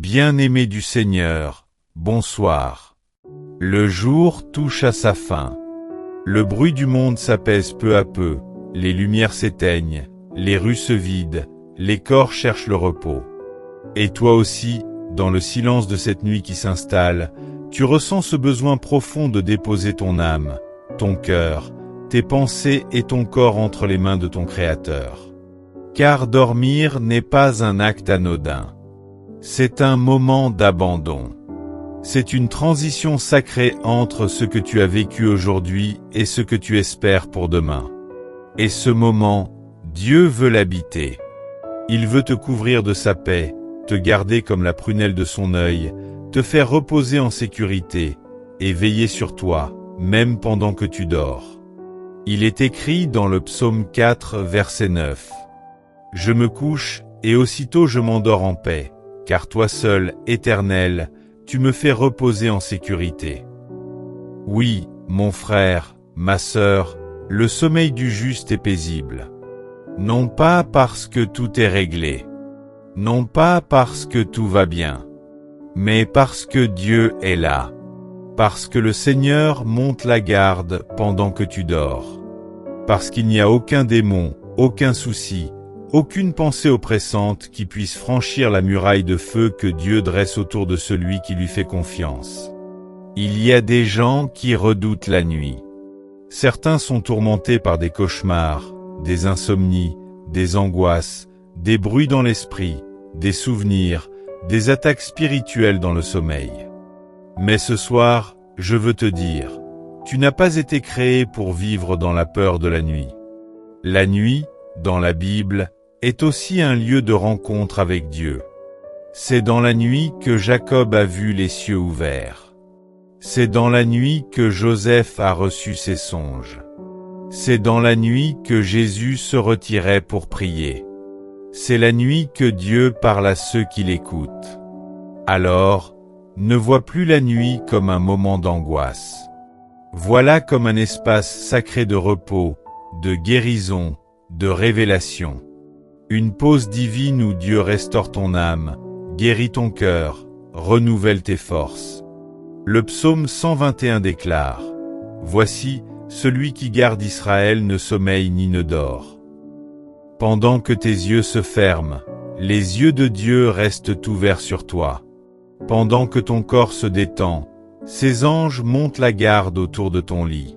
Bien-aimé du Seigneur, bonsoir. Le jour touche à sa fin. Le bruit du monde s'apaise peu à peu, les lumières s'éteignent, les rues se vident, les corps cherchent le repos. Et toi aussi, dans le silence de cette nuit qui s'installe, tu ressens ce besoin profond de déposer ton âme, ton cœur, tes pensées et ton corps entre les mains de ton Créateur. Car dormir n'est pas un acte anodin. C'est un moment d'abandon. C'est une transition sacrée entre ce que tu as vécu aujourd'hui et ce que tu espères pour demain. Et ce moment, Dieu veut l'habiter. Il veut te couvrir de sa paix, te garder comme la prunelle de son œil, te faire reposer en sécurité, et veiller sur toi, même pendant que tu dors. Il est écrit dans le psaume 4, verset 9. « Je me couche, et aussitôt je m'endors en paix, car toi seul, Éternel, tu me fais reposer en sécurité. » Oui, mon frère, ma sœur, le sommeil du juste est paisible. Non pas parce que tout est réglé, non pas parce que tout va bien, mais parce que Dieu est là, parce que le Seigneur monte la garde pendant que tu dors, parce qu'il n'y a aucun démon, aucun souci, aucune pensée oppressante qui puisse franchir la muraille de feu que Dieu dresse autour de celui qui lui fait confiance. Il y a des gens qui redoutent la nuit. Certains sont tourmentés par des cauchemars, des insomnies, des angoisses, des bruits dans l'esprit, des souvenirs, des attaques spirituelles dans le sommeil. Mais ce soir, je veux te dire, tu n'as pas été créé pour vivre dans la peur de la nuit. La nuit, dans la Bible, est aussi un lieu de rencontre avec Dieu. C'est dans la nuit que Jacob a vu les cieux ouverts. C'est dans la nuit que Joseph a reçu ses songes. C'est dans la nuit que Jésus se retirait pour prier. C'est la nuit que Dieu parle à ceux qui l'écoutent. Alors, ne vois plus la nuit comme un moment d'angoisse. Voilà comme un espace sacré de repos, de guérison, de révélation. Une pause divine où Dieu restaure ton âme, guérit ton cœur, renouvelle tes forces. Le psaume 121 déclare « Voici, celui qui garde Israël ne sommeille ni ne dort. » Pendant que tes yeux se ferment, les yeux de Dieu restent ouverts sur toi. Pendant que ton corps se détend, ses anges montent la garde autour de ton lit.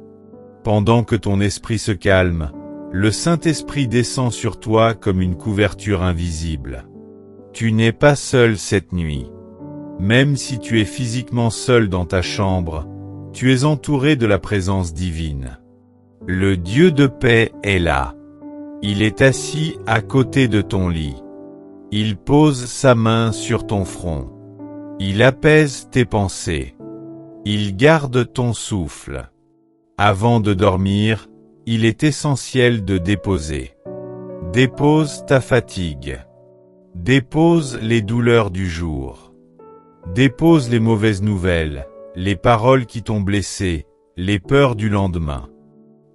Pendant que ton esprit se calme, le Saint-Esprit descend sur toi comme une couverture invisible. Tu n'es pas seul cette nuit. Même si tu es physiquement seul dans ta chambre, tu es entouré de la présence divine. Le Dieu de paix est là. Il est assis à côté de ton lit. Il pose sa main sur ton front. Il apaise tes pensées. Il garde ton souffle. Avant de dormir, il est essentiel de déposer. Dépose ta fatigue. Dépose les douleurs du jour. Dépose les mauvaises nouvelles, les paroles qui t'ont blessé, les peurs du lendemain.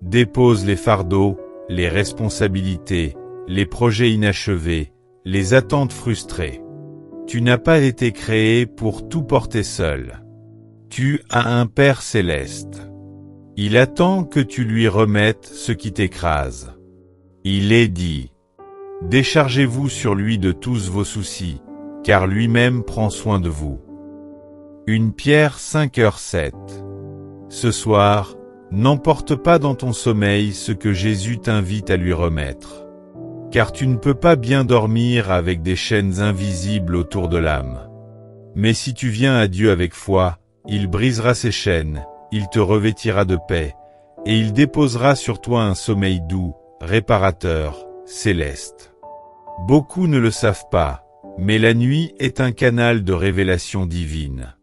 Dépose les fardeaux, les responsabilités, les projets inachevés, les attentes frustrées. Tu n'as pas été créé pour tout porter seul. Tu as un Père céleste. Il attend que tu lui remettes ce qui t'écrase. Il est dit « Déchargez-vous sur lui de tous vos soucis, car lui-même prend soin de vous. » 1 Pierre 5h7. Ce soir, n'emporte pas dans ton sommeil ce que Jésus t'invite à lui remettre. Car tu ne peux pas bien dormir avec des chaînes invisibles autour de l'âme. Mais si tu viens à Dieu avec foi, il brisera ces chaînes, il te revêtira de paix, et il déposera sur toi un sommeil doux, réparateur, céleste. Beaucoup ne le savent pas, mais la nuit est un canal de révélation divine.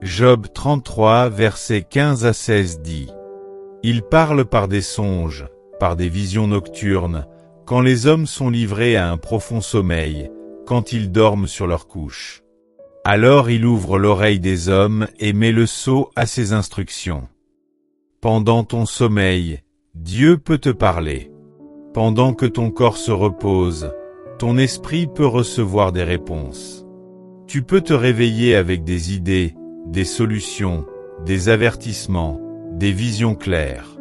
Job 33, versets 15 à 16 dit « Il parle par des songes, par des visions nocturnes, quand les hommes sont livrés à un profond sommeil, quand ils dorment sur leur couche. Alors il ouvre l'oreille des hommes et met le sceau à ses instructions. Pendant ton sommeil, Dieu peut te parler. Pendant que ton corps se repose, ton esprit peut recevoir des réponses. Tu peux te réveiller avec des idées, des solutions, des avertissements, des visions claires.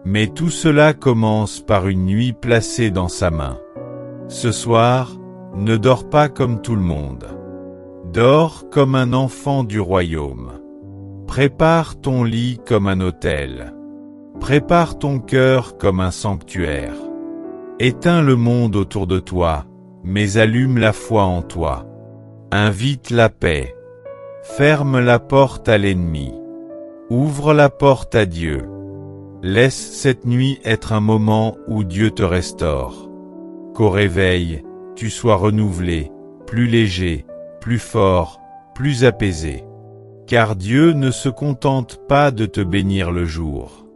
Mais tout cela commence par une nuit placée dans sa main. Ce soir, ne dors pas comme tout le monde. Dors comme un enfant du royaume. Prépare ton lit comme un autel. Prépare ton cœur comme un sanctuaire. Éteins le monde autour de toi, mais allume la foi en toi. Invite la paix. Ferme la porte à l'ennemi. Ouvre la porte à Dieu. Laisse cette nuit être un moment où Dieu te restaure. Qu'au réveil, tu sois renouvelé, plus léger, plus fort, plus apaisé. Car Dieu ne se contente pas de te bénir le jour.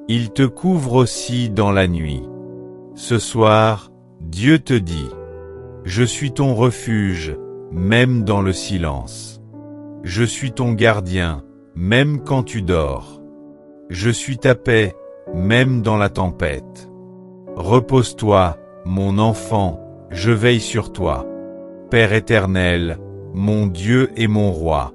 Il te couvre aussi dans la nuit. Ce soir, Dieu te dit, « Je suis ton refuge, même dans le silence. Je suis ton gardien, même quand tu dors. Je suis ta paix, même dans la tempête. Repose-toi, mon enfant, je veille sur toi. Père éternel, mon Dieu et mon Roi.